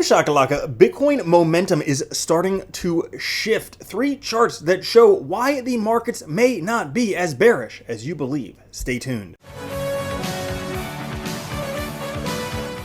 Boom shakalaka, Bitcoin momentum is starting to shift. 3 charts that show why the markets may not be as bearish as you believe. Stay tuned.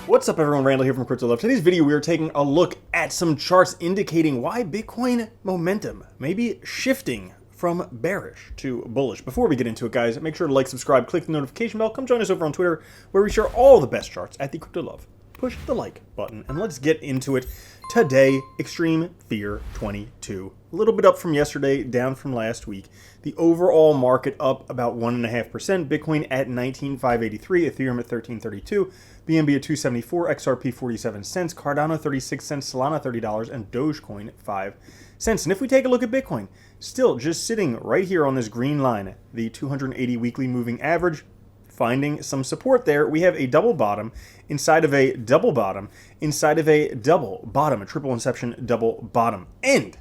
What's up everyone, Randall here from Crypto Love. Today's video we are taking a look at some charts indicating why Bitcoin momentum may be shifting from bearish to bullish. Before we get into it, guys, make sure to like, subscribe, click the notification bell. Come join us over on Twitter where we share all the best charts at the Crypto Love. Push the like button and let's get into it. Today, Extreme Fear 22. A little bit up from yesterday, down from last week. The overall market up about 1.5%. Bitcoin at 19,583, Ethereum at 1332, BNB at 274, XRP 47 cents, Cardano 36 cents, Solana $30, and Dogecoin 5 cents. And if we take a look at Bitcoin, still just sitting right here on this green line, the 280 weekly moving average, finding some support there. We have a double bottom inside of a double bottom inside of a double bottom, a triple inception double bottom. And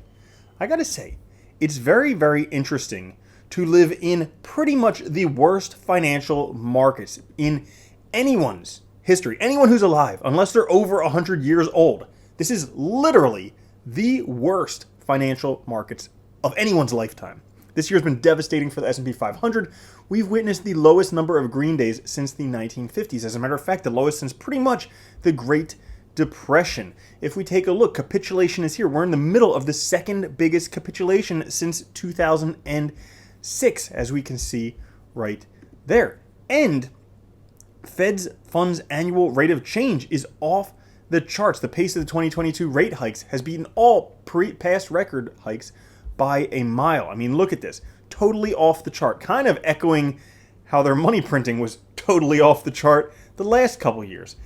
I gotta say, it's very, very interesting to live in pretty much the worst financial markets in anyone's history. Anyone who's alive, unless they're over 100 years old. This is literally the worst financial markets of anyone's lifetime. This year has been devastating for the S&P 500. We've witnessed the lowest number of green days since the 1950s. As a matter of fact, the lowest since pretty much the Great Depression. If we take a look, capitulation is here. We're in the middle of the second biggest capitulation since 2006, as we can see right there. And Fed's funds annual rate of change is off the charts. The pace of the 2022 rate hikes has beaten all past record hikes by a mile. I mean, look at this. Totally off the chart. Kind of echoing how their money printing was totally off the chart the last couple years.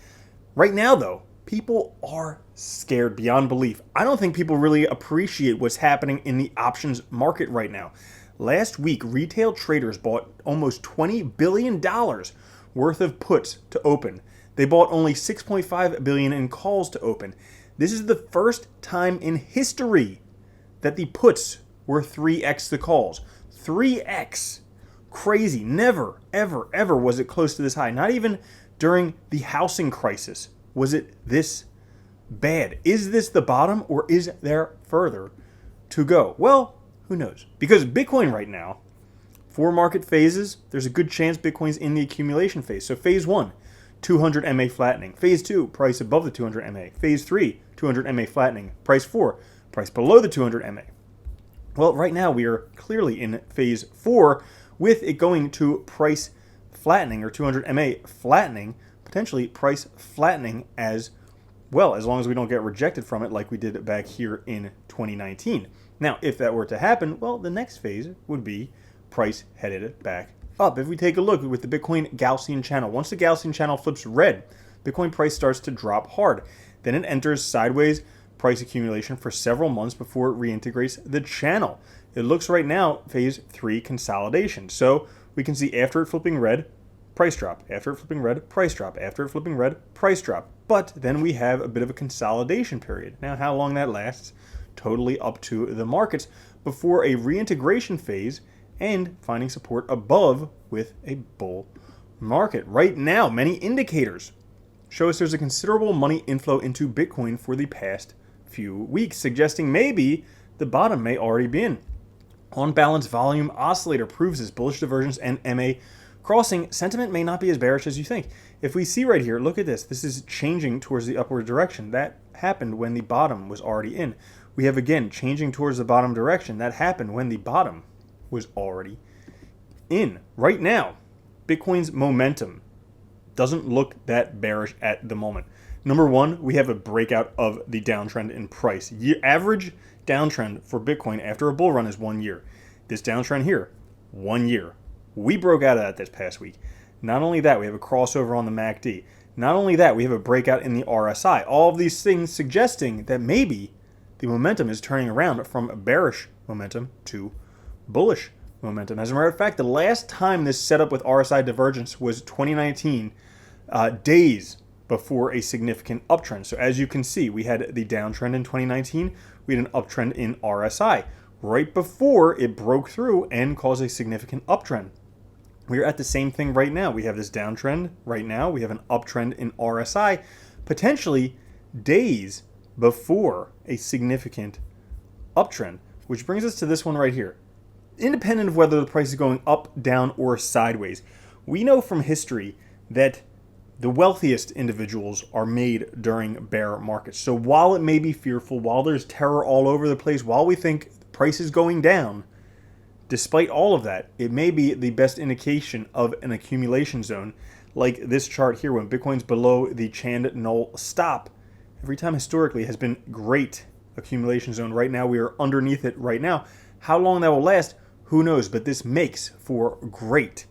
Right now, though, people are scared beyond belief. I don't think people really appreciate what's happening in the options market right now. Last week, retail traders bought almost $20 billion worth of puts to open. They bought only $6.5 billion in calls to open. This is the first time in history that the puts were 3x the calls. 3x. Crazy. Never, ever, ever was it close to this high. Not even during the housing crisis was it this bad. Is this the bottom or is there further to go? Well, who knows? Because Bitcoin right now, 4 market phases, there's a good chance Bitcoin's in the accumulation phase. So phase 1, 200 MA flattening. Phase 2, price above the 200 MA. Phase 3, 200 MA flattening. Price 4, price below the 200 MA. Well, right now we are clearly in phase 4 with it going to price flattening or 200 MA flattening, potentially price flattening as well, as long as we don't get rejected from it like we did back here in 2019. Now, if that were to happen, well, the next phase would be price headed back up. If we take a look with the Bitcoin Gaussian channel, once the Gaussian channel flips red, Bitcoin price starts to drop hard. Then it enters sideways price accumulation for several months before it reintegrates the channel. It looks right now phase 3 consolidation. So we can see after it flipping red, price drop. After it flipping red, price drop. After it flipping red, price drop. But then we have a bit of a consolidation period. Now how long that lasts, totally up to the markets before a reintegration phase and finding support above with a bull market. Right now, many indicators show us there's a considerable money inflow into Bitcoin for the past few weeks, suggesting maybe the bottom may already be in. On balance volume oscillator proves this. Bullish divergence and MA crossing. Sentiment may not be as bearish as you think. If we see right here, look at this. This is changing towards the upward direction. That happened when the bottom was already in. We have again changing towards the bottom direction. That happened when the bottom was already in. Right now, Bitcoin's momentum doesn't look that bearish at the moment. Number one, we have a breakout of the downtrend in price. Average downtrend for Bitcoin after a bull run is 1 year. This downtrend here, 1 year. We broke out of that this past week. Not only that, we have a crossover on the MACD. Not only that, we have a breakout in the RSI. All of these things suggesting that maybe the momentum is turning around from bearish momentum to bullish momentum. As a matter of fact, the last time this setup with RSI divergence was 2019, days before a significant uptrend. So as you can see, we had the downtrend in 2019, we had an uptrend in RSI right before it broke through and caused a significant uptrend. We're at the same thing right now. We have this downtrend right now. We have an uptrend in RSI, potentially days before a significant uptrend, which brings us to this one right here. Independent of whether the price is going up, down, or sideways, we know from history that the wealthiest individuals are made during bear markets. So while it may be fearful, while there's terror all over the place, while we think the price is going down, despite all of that, it may be the best indication of an accumulation zone, like this chart here when Bitcoin's below the Chand Null stop. Every time historically has been great accumulation zone. Right now we are underneath it right now. How long that will last, who knows, but this makes for great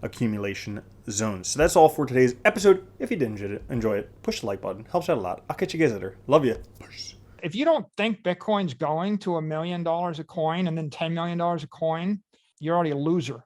accumulation zones. So that's all for today's episode. If you did enjoy it, push the like button. Helps out a lot. I'll catch you guys later. Love you. Peace. If you don't think Bitcoin's going to $1 million a coin and then $10 million a coin, you're already a loser.